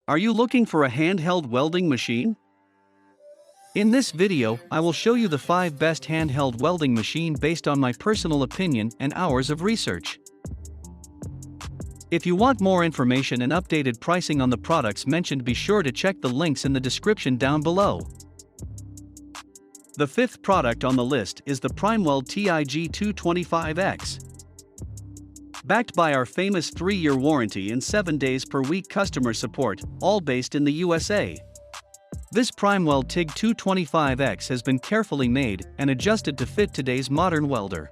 Are you looking for a handheld welding machine? In this video, I will show you the 5 best handheld welding machine based on my personal opinion and hours of research. If you want more information and updated pricing on the products mentioned, be sure to check the links in the description down below. The 5th product on the list is the Primewell TIG 225X. Backed by our famous 3-year warranty and 7 days per week customer support, all based in the USA. This Primewell TIG 225X has been carefully made and adjusted to fit today's modern welder.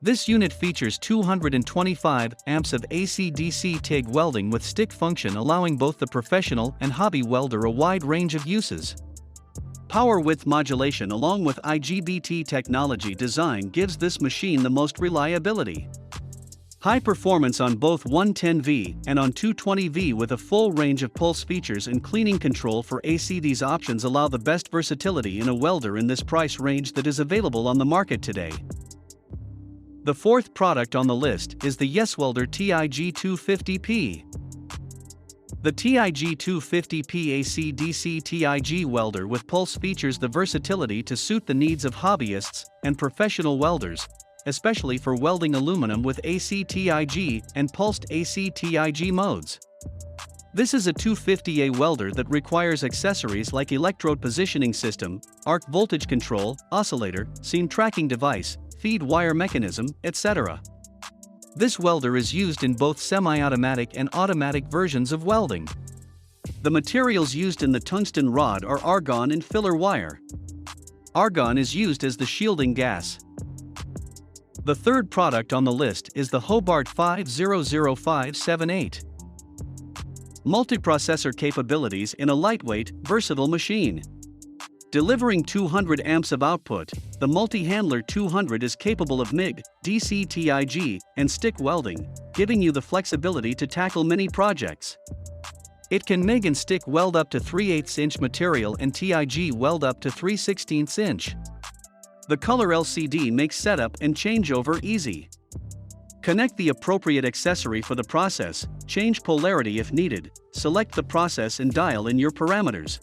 This unit features 225 amps of AC/DC TIG welding with stick function, allowing both the professional and hobby welder a wide range of uses. Power width modulation along with IGBT technology design gives this machine the most reliability. High performance on both 110V and on 220V with a full range of pulse features and cleaning control for AC. These options allow the best versatility in a welder in this price range that is available on the market today. The 4th product on the list is the Yeswelder TIG 250P. The TIG 250P AC/DC TIG welder with pulse features the versatility to suit the needs of hobbyists and professional welders, especially for welding aluminum with AC/TIG and pulsed AC/TIG modes. This is a 250A welder that requires accessories like electrode positioning system, arc voltage control, oscillator, seam tracking device, feed wire mechanism, etc. This welder is used in both semi-automatic and automatic versions of welding. The materials used in the tungsten rod are argon and filler wire. Argon is used as the shielding gas. The 3rd product on the list is the Hobart 500578. Multiprocessor capabilities in a lightweight, versatile machine. Delivering 200 amps of output, the Multi-Handler 200 is capable of MIG, DC TIG, and stick welding, giving you the flexibility to tackle many projects. It can MIG and stick weld up to 3/8" material and TIG weld up to 3/16 inch. The color LCD makes setup and changeover easy. Connect the appropriate accessory for the process, change polarity if needed, select the process and dial in your parameters.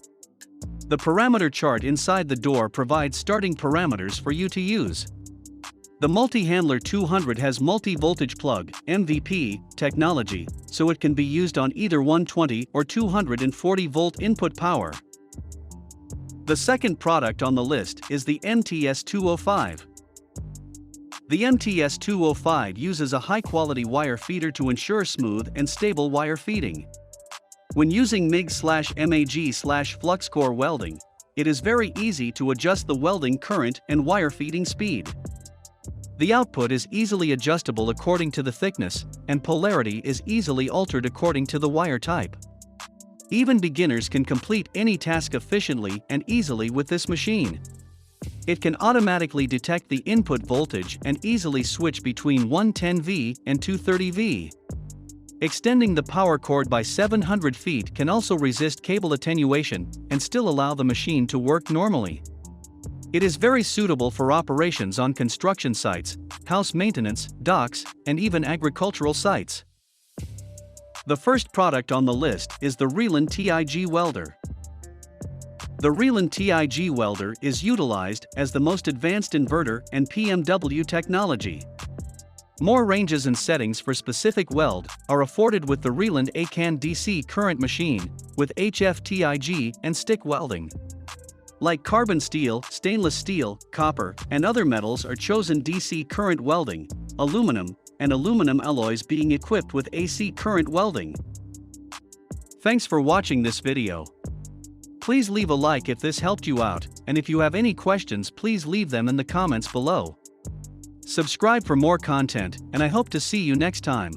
The parameter chart inside the door provides starting parameters for you to use. The Multi-Handler 200 has multi-voltage plug (MVP) technology, so it can be used on either 120 or 240 volt input power. The 2nd product on the list is the MTS 205. The MTS 205 uses a high-quality wire feeder to ensure smooth and stable wire feeding. When using MIG/MAG/flux core welding, it is very easy to adjust the welding current and wire feeding speed. The output is easily adjustable according to the thickness, and polarity is easily altered according to the wire type. Even beginners can complete any task efficiently and easily with this machine. It can automatically detect the input voltage and easily switch between 110V and 230V. Extending the power cord by 700 feet can also resist cable attenuation and still allow the machine to work normally. It is very suitable for operations on construction sites, house maintenance, docks, and even agricultural sites. The 1st product on the list is the Reelin TIG welder. The Reelin TIG welder is utilized as the most advanced inverter and PMW technology. More ranges and settings for specific weld are afforded with the Reelin ACAN DC current machine, with HF/TIG and stick welding. Like carbon steel, stainless steel, copper, and other metals are chosen DC current welding, aluminum, and aluminum alloys being equipped with AC current welding. Thanks for watching this video. Please leave a like if this helped you out, and if you have any questions, please leave them in the comments below. Subscribe for more content, and I hope to see you next time.